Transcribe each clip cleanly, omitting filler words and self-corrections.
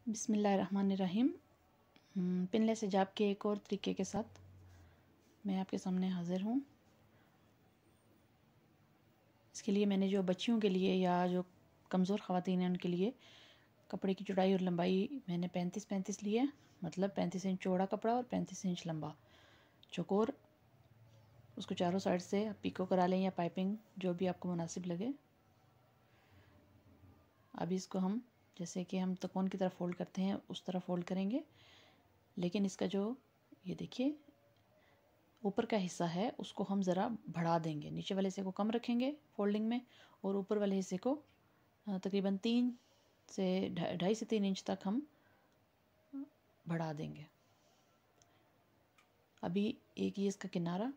बिस्मिल्लाहिर्रहमानिर्रहीम। पिनलेस हिजाब के एक और तरीके के साथ मैं आपके सामने हाज़िर हूँ। इसके लिए मैंने जो बच्चियों के लिए या जो कमज़ोर ख़वातीन हैं उनके लिए कपड़े की चौड़ाई और लंबाई मैंने 35-35 ली है, मतलब 35 इंच चौड़ा कपड़ा और 35 इंच लंबा चौकोर। उसको चारों साइड से आप पिको करा लें या पाइपिंग, जो भी आपको मुनासिब लगे। अभी इसको हम जैसे कि हम तकोन की तरफ फ़ोल्ड करते हैं उस तरह फ़ोल्ड करेंगे, लेकिन इसका जो ये देखिए ऊपर का हिस्सा है उसको हम ज़रा बढ़ा देंगे। नीचे वाले हिस्से को कम रखेंगे फोल्डिंग में और ऊपर वाले हिस्से को तकरीबन 2.5 से 3 इंच तक हम बढ़ा देंगे। अभी एक ये इसका किनारा,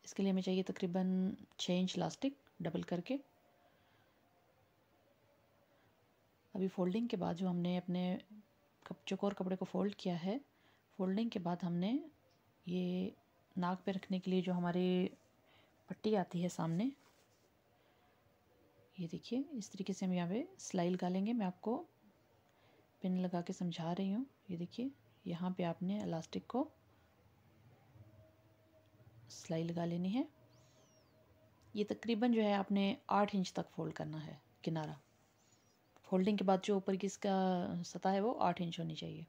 इसके लिए हमें चाहिए तकरीबन 6 इंच इलास्टिक डबल करके। अभी फोल्डिंग के बाद जो हमने अपने चौकोर कपड़े को फ़ोल्ड किया है, फोल्डिंग के बाद हमने ये नाक पे रखने के लिए जो हमारी पट्टी आती है सामने, ये देखिए इस तरीके से हम यहाँ पे सिलाई लगा लेंगे। मैं आपको पिन लगा के समझा रही हूँ। ये देखिए यहाँ पे आपने इलास्टिक को सिलाई लगा लेनी है। ये तकरीबन जो है आपने 8 इंच तक फोल्ड करना है किनारा। फोल्डिंग के बाद जो ऊपर की इसका सतह है वो 8 इंच होनी चाहिए।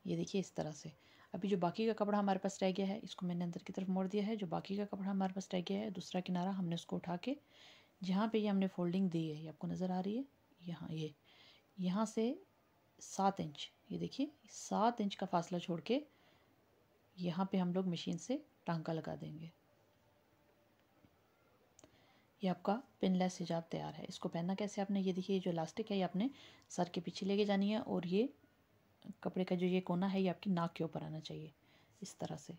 ये देखिए इस तरह से। अभी जो बाकी का कपड़ा हमारे पास रह गया है, इसको मैंने अंदर की तरफ मोड़ दिया है। जो बाकी का कपड़ा हमारे पास रह गया है, दूसरा किनारा हमने उसको उठा के जहाँ पे ये हमने फोल्डिंग दी है, ये आपको नज़र आ रही है, यहाँ से 7 इंच, ये देखिए 7 इंच का फासला छोड़ के यहाँ पे हम लोग मशीन से टांका लगा देंगे। ये आपका पिनलेस हिजाब तैयार है। इसको पहनना कैसे आपने, ये देखिए जो इलास्टिक है ये आपने सर के पीछे लेके जानी है और ये कपड़े का जो ये कोना है ये आपकी नाक के ऊपर आना चाहिए इस तरह से।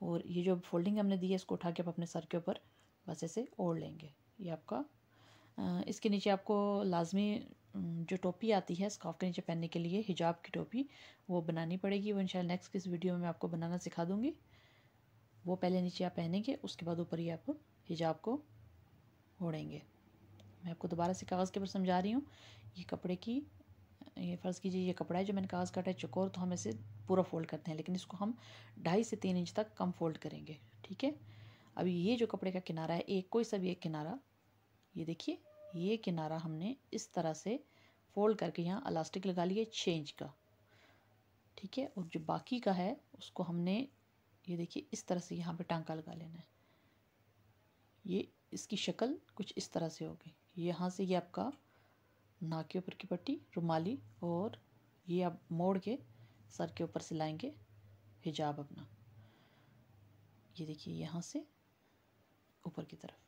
और ये जो फोल्डिंग हमने दी है इसको उठा के आप अपने सर के ऊपर बस ऐसे ओढ़ लेंगे। ये आपका इसके नीचे आपको लाजमी जो टोपी आती है स्कार्फ के नीचे पहनने के लिए, हिजाब की टोपी, वो बनानी पड़ेगी। वो इंशाल्लाह नेक्स्ट किस वीडियो में आपको बनाना सिखा दूँगी। वो पहले नीचे आप पहनेंगे, उसके बाद ऊपर ही आप हिजाब को ओढ़ेंगे। मैं आपको दोबारा से कागज़ के ऊपर समझा रही हूँ। ये कपड़े की, ये फ़र्ज़ कीजिए ये कपड़ा है जो मैंने कागज़ काटा है चौकोर, तो हम इसे पूरा फ़ोल्ड करते हैं, लेकिन इसको हम 2.5 से 3 इंच तक कम फ़ोल्ड करेंगे, ठीक है। अभी ये जो कपड़े का किनारा है, एक कोई सा भी एक किनारा, ये देखिए ये किनारा हमने इस तरह से फ़ोल्ड करके यहाँ इलास्टिक लगा लिए 6 इंच का, ठीक है। और जो बाकी का है उसको हमने ये देखिए इस तरह से यहाँ पे टांका लगा लेना है। ये इसकी शक्ल कुछ इस तरह से होगी। यहाँ से ये आपका नाक के ऊपर की पट्टी रुमाली, और ये आप मोड़ के सर के ऊपर से लाएंगे हिजाब अपना। ये देखिए यहाँ से ऊपर की तरफ।